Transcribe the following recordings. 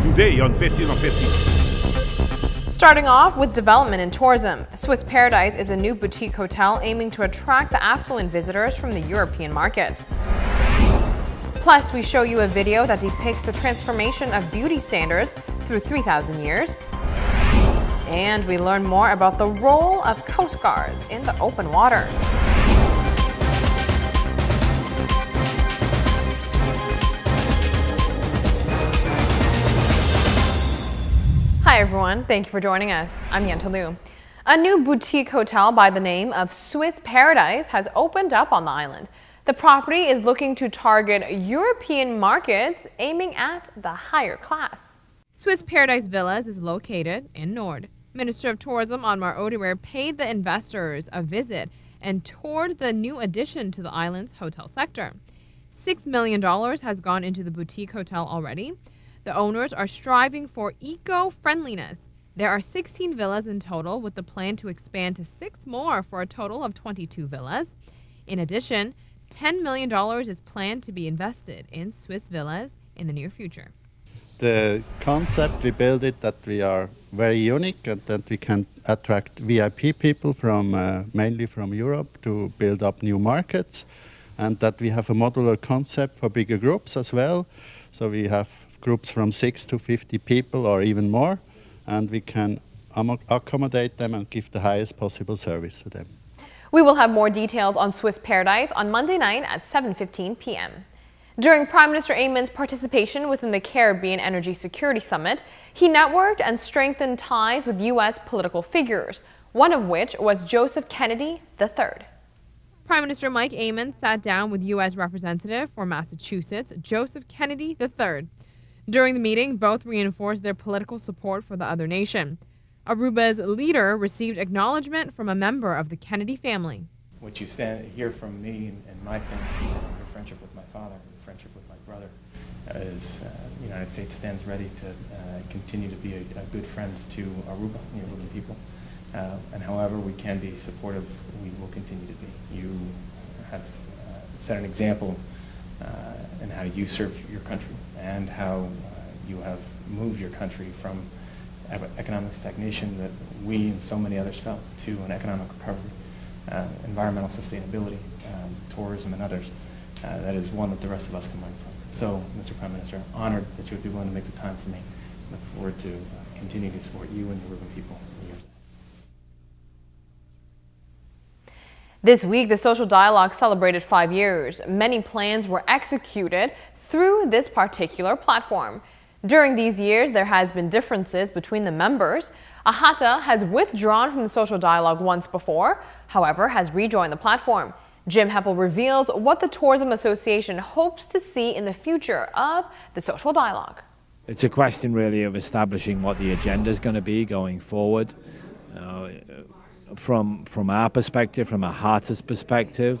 today on 15 on 15. Starting off with development in tourism, Swiss Paradise is a new boutique hotel aiming to attract the affluent visitors from the European market. Plus, we show you a video that depicts the transformation of beauty standards through 3,000 years. And we learn more about the role of coast guards in the open water. Hi everyone, thank you for joining us. I'm Yentl Lieuw. A new boutique hotel by the name of Swiss Paradise has opened up on the island. The property is looking to target European markets, aiming at the higher class. Swiss Paradise Villas is located in Nord. Minister of Tourism Anmar Odiwer paid the investors a visit and toured the new addition to the island's hotel sector. $6 million has gone into the boutique hotel already. The owners are striving for eco-friendliness. There are 16 villas in total, with the plan to expand to 6 more for a total of 22 villas. In addition, $10 million is planned to be invested in Swiss villas in the near future. The concept, we build it that we are very unique and that we can attract VIP people from mainly from Europe to build up new markets, and that we have a modular concept for bigger groups as well. So we have groups from 6 to 50 people or even more, and we can accommodate them and give the highest possible service to them. We will have more details on Swiss Paradise on Monday night at 7:15 p.m. During Prime Minister Ayman's participation within the Caribbean Energy Security Summit, he networked and strengthened ties with U.S. political figures, one of which was Joseph Kennedy III. Prime Minister Mike Ayman sat down with U.S. Representative for Massachusetts, Joseph Kennedy III. During the meeting, both reinforced their political support for the other nation. Aruba's leader received acknowledgement from a member of the Kennedy family. What you hear from me and my family, your friendship with my father, your friendship with my brother, is the United States stands ready to continue to be a good friend to Aruba, the Aruban people. And however we can be supportive, we will continue to be. You have set an example in how you serve your country and how you have moved your country from economic stagnation that we and so many others felt to an economic recovery, environmental sustainability, tourism and others. That is one that the rest of us can learn from. So, Mr. Prime Minister, honored that you would be willing to make the time for me. Look forward to continuing to support you and the Aruban people in the years ahead. This week, the social dialogue celebrated 5 years. Many plans were executed through this particular platform. During these years, there has been differences between the members. Ahata has withdrawn from the social dialogue once before, however, has rejoined the platform. Jim Heppel reveals what the Tourism Association hopes to see in the future of the social dialogue. It's a question really of establishing what the agenda is going to be going forward. From our perspective, from Ahata's perspective,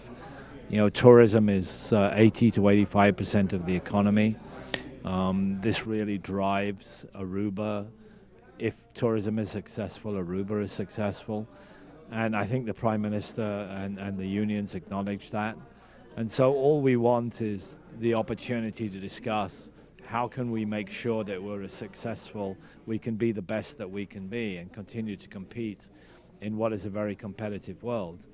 tourism is 80 to 85% of the economy. This really drives Aruba. If tourism is successful, Aruba is successful. And I think the Prime Minister and the unions acknowledge that. And so all we want is the opportunity to discuss how can we make sure that we're as successful, we can be the best that we can be and continue to compete in what is a very competitive world.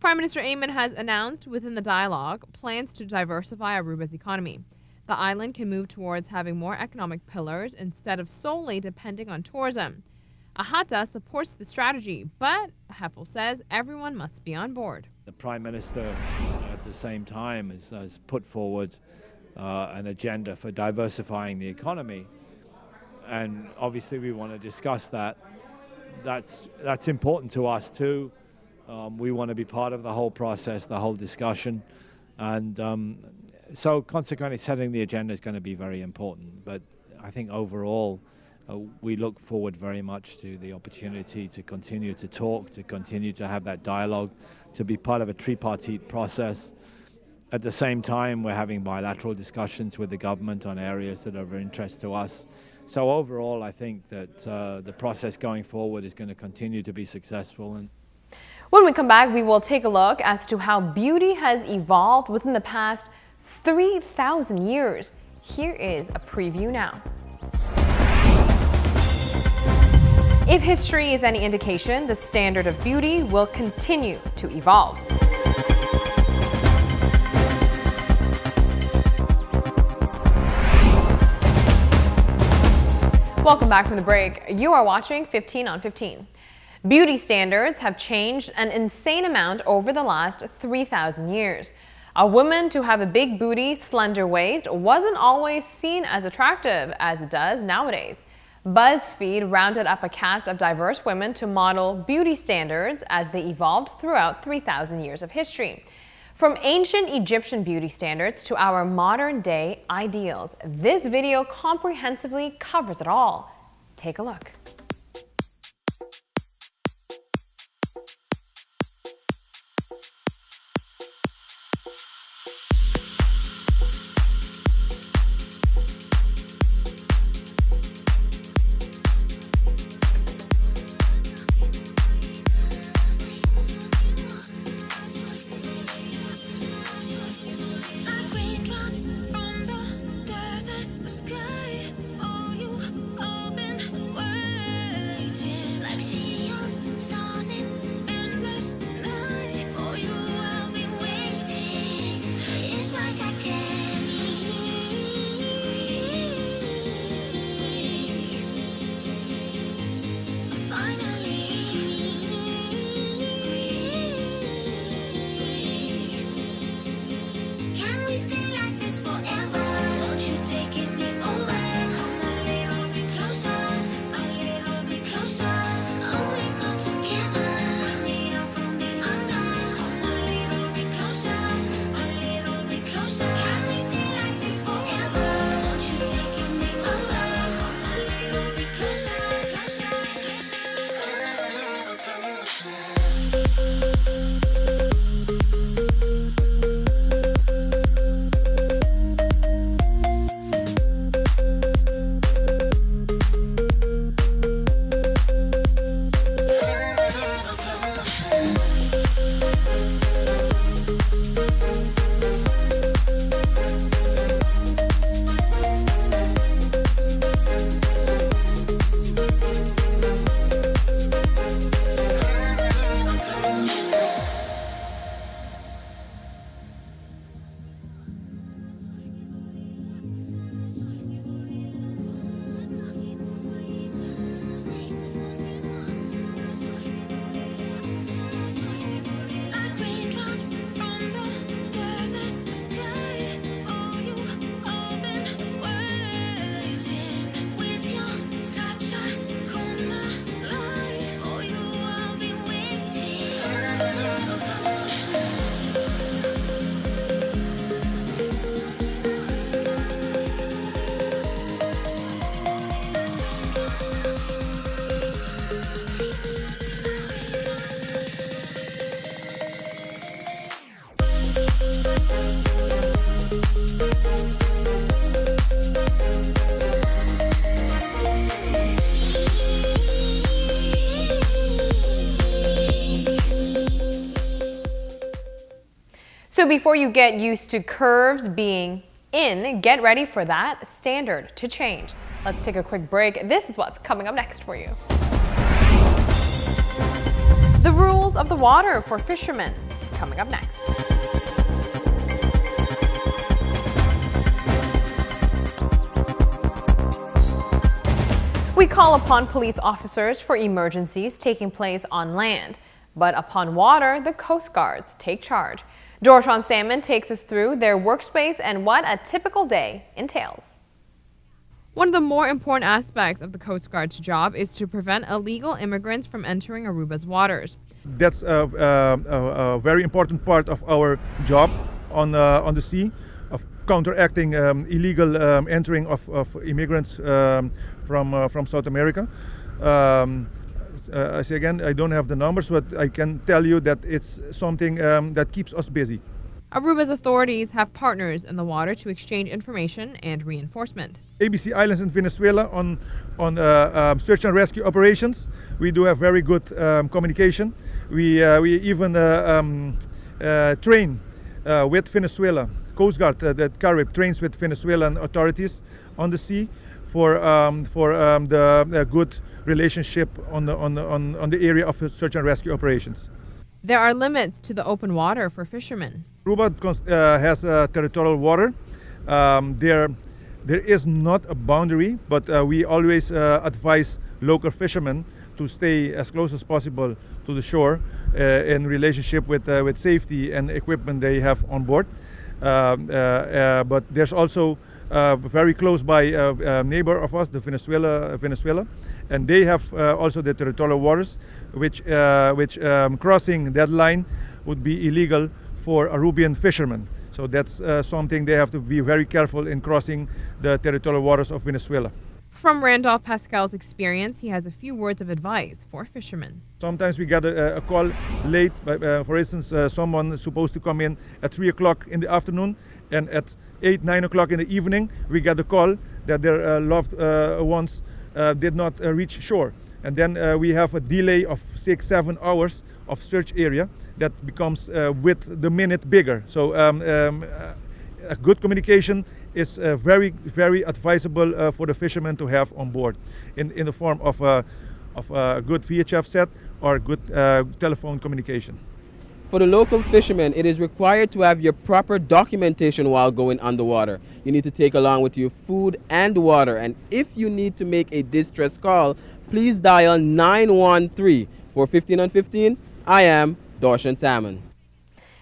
Prime Minister Ayman has announced within the dialogue plans to diversify Aruba's economy. The island can move towards having more economic pillars instead of solely depending on tourism. Ahata supports the strategy, but Heppel says everyone must be on board. The Prime Minister at the same time has put forward an agenda for diversifying the economy, and obviously we want to discuss that. That's important to us too. We want to be part of the whole process, the whole discussion, and so consequently setting the agenda is going to be very important. But I think overall we look forward very much to the opportunity to continue to talk, to continue to have that dialogue, to be part of a tripartite process. At the same time, we're having bilateral discussions with the government on areas that are of interest to us. So overall, I think that the process going forward is going to continue to be successful. And when we come back, we will take a look as to how beauty has evolved within the past 3,000 years. Here is a preview now. If history is any indication, the standard of beauty will continue to evolve. Welcome back from the break. You are watching 15 on 15. Beauty standards have changed an insane amount over the last 3,000 years. A woman to have a big booty, slender waist wasn't always seen as attractive as it does nowadays. BuzzFeed rounded up a cast of diverse women to model beauty standards as they evolved throughout 3,000 years of history. From ancient Egyptian beauty standards to our modern day ideals, this video comprehensively covers it all. Take a look. So before you get used to curves being in, get ready for that standard to change. Let's take a quick break. This is what's coming up next for you. The rules of the water for fishermen, coming up next. We call upon police officers for emergencies taking place on land, but upon water, the Coast Guards take charge. Dorshon Salmon takes us through their workspace and what a typical day entails. One of the more important aspects of the Coast Guard's job is to prevent illegal immigrants from entering Aruba's waters. That's a very important part of our job on the sea, of counteracting illegal entering of immigrants from South America. I say again, I don't have the numbers, but I can tell you that it's something that keeps us busy. Aruba's authorities have partners in the water to exchange information and reinforcement. ABC Islands in Venezuela on search and rescue operations. We do have very good communication. We even train with Venezuela. Coast Guard, that Carib, trains with Venezuelan authorities on the sea for the good relationship on the area of search and rescue operations. There are limits to the open water for fishermen. Aruba has territorial water. There is not a boundary, but we always advise local fishermen to stay as close as possible to the shore in relationship with safety and equipment they have on board. But there's also very close by neighbor of us, the Venezuela, and they have also the territorial waters, which crossing that line would be illegal for Arubian fishermen. So that's something they have to be very careful in crossing the territorial waters of Venezuela. From Randolph Pascal's experience, he has a few words of advice for fishermen. Sometimes we get a call late, for instance, someone is supposed to come in at 3 o'clock in the afternoon, and at 8, 9 o'clock in the evening, we get a call that their loved ones did not reach shore. And then we have a delay of 6, 7 hours of search area that becomes with the minute bigger. So a good communication is very, very advisable for the fishermen to have on board in the form of a good VHF set or good telephone communication. For the local fishermen, it is required to have your proper documentation while going underwater. You need to take along with you food and water. And if you need to make a distress call, please dial 913. For 15 on 15, I am Dorshan Salmon.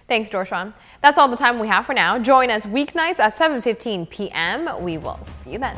Thanks, Dorshan. That's all the time we have for now. Join us weeknights at 7:15 p.m. We will see you then.